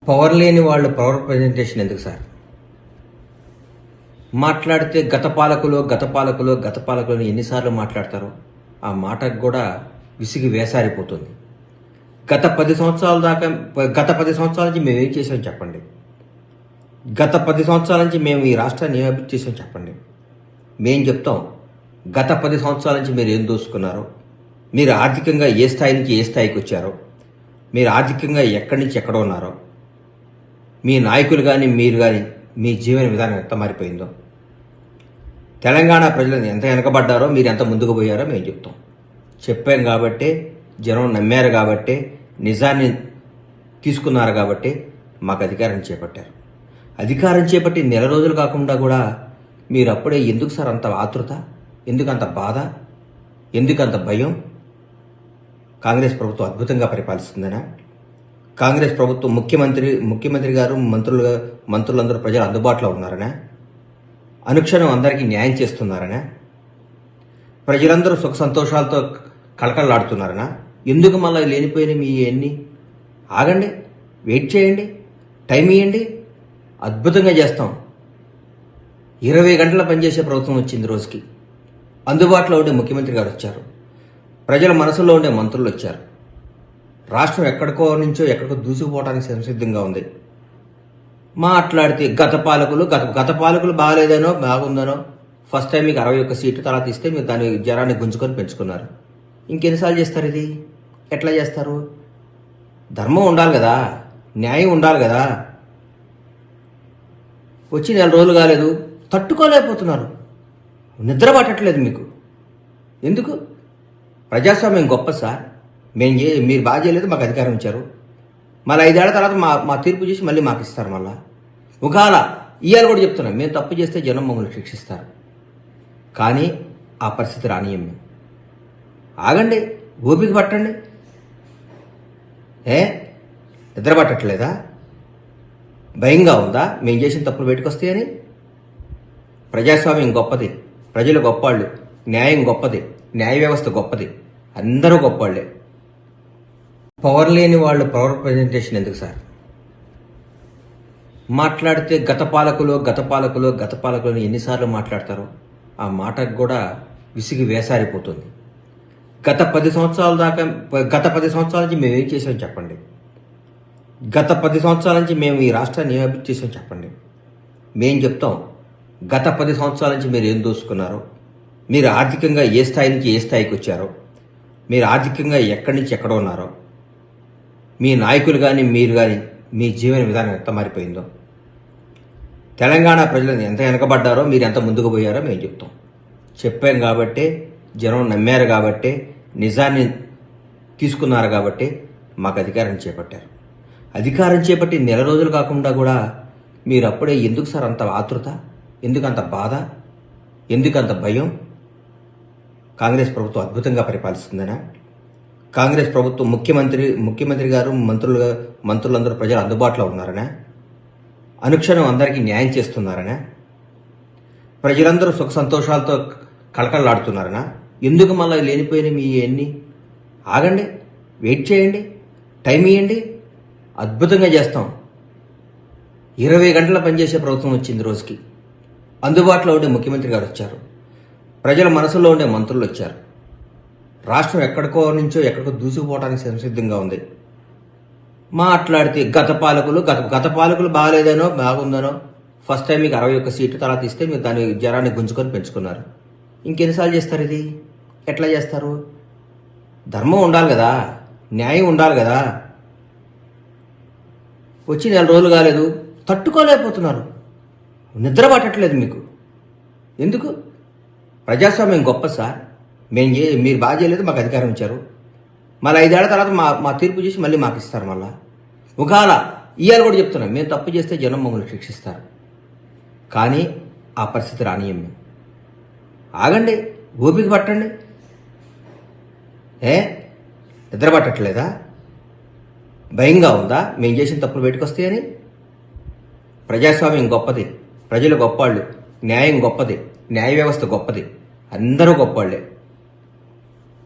Power లేని వాళ్ళు power presentation ఎందుకు సార్? మాట్లాడితే గత పాలకులు ఎన్నిసార్లు మాట్లాడతారో ఆ మాటకు కూడా విసిగి వేసారిపోతుంది. గత 10 సంవత్సరాల నుంచి మేము ఏం చేసాం చెప్పండి. గత 10 సంవత్సరాల నుంచి మేము ఈ రాష్ట్రాన్ని ఏం అభివృద్ధి చేసాం చెప్పండి. మేం చెప్తాం, గత 10 సంవత్సరాల నుంచి మీరు ఏం దోసుకున్నారో, మీరు ఆర్థికంగా ఏ స్థాయి నుంచి ఏ స్థాయికి వచ్చారో, మీరు ఆర్థికంగా ఎక్కడి నుంచి ఎక్కడ ఉన్నారో, మీ నాయకులు కానీ మీరు కానీ మీ జీవన విధానం ఎంత మారిపోయిందో, తెలంగాణ ప్రజలు ఎంత వెనకబడ్డారో, మీరు ఎంత ముందుకు పోయారో మేము చెప్తాం. చెప్పాం కాబట్టే జనం నమ్మారు, కాబట్టే నిజాన్ని తీసుకున్నారు, కాబట్టి మాకు అధికారం చేపట్టారు. అధికారం చేపట్టి నెల రోజులు కాకుండా కూడా మీరు అప్పుడే ఎందుకు సార్ అంత ఆతృత, ఎందుకంత బాధ, ఎందుకంత భయం? కాంగ్రెస్ ప్రభుత్వం అద్భుతంగా పరిపాలిస్తుందనా? కాంగ్రెస్ ప్రభుత్వం ముఖ్యమంత్రి గారు మంత్రులందరూ ప్రజలు అందుబాటులో ఉన్నారనా? అనుక్షణం అందరికీ న్యాయం చేస్తున్నారనా? ప్రజలందరూ సుఖ సంతోషాలతో కళకళలాడుతున్నారనా? ఎందుకు మళ్ళీ లేనిపోయిన మీ ఎన్ని? ఆగండి, వెయిట్ చేయండి, టైం ఇవ్వండి, అద్భుతంగా చేస్తాం. 20 గంటల పనిచేసే ప్రభుత్వం వచ్చింది రోజుకి. అందుబాటులో ఉండే ముఖ్యమంత్రి గారు వచ్చారు, ప్రజల మనసులో ఉండే మంత్రులు వచ్చారు. రాష్ట్రం ఎక్కడికో దూసుకుపోవడానికి సంసిద్ధంగా ఉంది. మాట్లాడితే గత పాలకులు బాగాలేదనో బాగుందనో, ఫస్ట్ టైం మీకు 61 సీట్లు తర్వాత ఇస్తే మీరు దాని జనాన్ని గుంజుకొని పెంచుకున్నారు. ఇంకెన్నిసార్లు చేస్తారు? ఇది ఎట్లా చేస్తారు? ధర్మం ఉండాలి కదా, న్యాయం ఉండాలి కదా. వచ్చి 4 రోజులు కాలేదు, తట్టుకోలేకపోతున్నారు, నిద్ర పట్టట్లేదు మీకు. ఎందుకు? ప్రజాస్వామ్యం గొప్ప సార్. మీరు బాగా చేయలేదు, మాకు అధికారం ఇచ్చారు, మళ్ళీ 5 ఏళ్ల తర్వాత మా తీర్పు చేసి మళ్ళీ మాకు ఇస్తారు. మళ్ళా ఒకవేళ ఇవాళ కూడా చెప్తున్నాం, మేము తప్పు చేస్తే జనం మమ్మల్ని శిక్షిస్తారు. కానీ ఆ పరిస్థితి రానియం మేము. ఆగండి, ఓపిక పట్టండి. నిద్ర పట్టట్లేదా? భయంగా ఉందా మేము చేసిన తప్పులు బయటకు వస్తాయని? ప్రజాస్వామ్యం గొప్పది, ప్రజలు గొప్పవాళ్ళు, న్యాయం గొప్పది, న్యాయ వ్యవస్థ గొప్పది, అందరూ గొప్పవాళ్లే. పవర్ లేని వాళ్ళు పవర్ ప్రజెంటేషన్ ఎందుకు సార్? మాట్లాడితే గత పాలకులు ఎన్నిసార్లు మాట్లాడతారో ఆ మాటకు కూడా విసిగి వేసారిపోతుంది. గత 10 సంవత్సరాల నుంచి మేము ఏం చేసాం చెప్పండి. గత 10 సంవత్సరాల నుంచి మేము ఈ రాష్ట్రాన్ని ఏం అభివృద్ధి చేసాం చెప్పండి. మేం చెప్తాం, గత 10 సంవత్సరాల నుంచి మీరు ఏం దోసుకున్నారో, మీరు ఆర్థికంగా ఏ స్థాయి నుంచి ఏ స్థాయికి వచ్చారో, మీరు ఆర్థికంగా ఎక్కడి నుంచి ఎక్కడ ఉన్నారో, మీ నాయకులు కానీ మీరు కానీ మీ జీవన విధానం ఎంత మారిపోయిందో, తెలంగాణ ప్రజలు ఎంత వెనకబడ్డారో, మీరు ఎంత ముందుకు పోయారో మేము చెప్తాం. చెప్పాం కాబట్టే జనం నమ్మారు, కాబట్టే నిజాన్ని తీసుకున్నారు, కాబట్టి మాకు అధికారం చేపట్టారు. అధికారం చేపట్టి నెల రోజులు కాకుండా కూడా మీరు అప్పుడే ఎందుకు సార్ అంత ఆతృత, ఎందుకంత బాధ, ఎందుకంత భయం? కాంగ్రెస్ ప్రభుత్వం అద్భుతంగా పరిపాలిస్తుందనా? కాంగ్రెస్ ప్రభుత్వం ముఖ్యమంత్రి గారు మంత్రులందరూ ప్రజలు అందుబాటులో ఉన్నారనా? అనుక్షణం అందరికీ న్యాయం చేస్తున్నారనా? ప్రజలందరూ సుఖ సంతోషాలతో కళకళలాడుతున్నారనా? ఎందుకు మళ్ళీ లేనిపోయిన మీ ఎన్ని? ఆగండి, వెయిట్ చేయండి, టైం ఇవ్వండి, అద్భుతంగా చేస్తాం. 20 గంటల పనిచేసే ప్రభుత్వం వచ్చింది రోజుకి. అందుబాటులో ఉండే ముఖ్యమంత్రి గారు వచ్చారు, ప్రజల మనసులో ఉండే మంత్రులు వచ్చారు. రాష్ట్రం ఎక్కడికో దూసుకుపోవడానికి సంసిద్ధంగా ఉంది. మాట్లాడితే గత పాలకులు బాగాలేదనో బాగుందనో, ఫస్ట్ టైం మీకు 61 సీట్లు తర్వాత ఇస్తే మీరు దాని జనాన్ని గుంజుకొని పెంచుకున్నారు. ఇంకెన్నిసార్లు చేస్తారు? ఇది ఎట్లా చేస్తారు? ధర్మం ఉండాలి కదా, న్యాయం ఉండాలి కదా. వచ్చి 4 రోజులు కాలేదు, తట్టుకోలేకపోతున్నారు, నిద్ర పట్టట్లేదు మీకు. ఎందుకు? ప్రజాస్వామ్యం గొప్ప సార్. మీరు బాగా చేయలేదు, మాకు అధికారం ఇచ్చారు, మళ్ళీ 5 ఏళ్ల తర్వాత మా తీర్పు చేసి మళ్ళీ మాకు ఇస్తారు. మళ్ళా ఒకవేళ ఇవాళ కూడా చెప్తున్నాం, మేము తప్పు చేస్తే జనం మమ్మల్ని శిక్షిస్తారు. కానీ ఆ పరిస్థితి రానియం మేము. ఆగండి, ఓపిక పట్టండి. నిద్ర పట్టట్లేదా? భయంగా ఉందా మేము చేసిన తప్పులు బయటకు వస్తాయని? ప్రజాస్వామ్యం గొప్పది, ప్రజలు గొప్పవాళ్ళు, న్యాయం గొప్పది, న్యాయ వ్యవస్థ గొప్పది, అందరూ గొప్పవాళ్లే.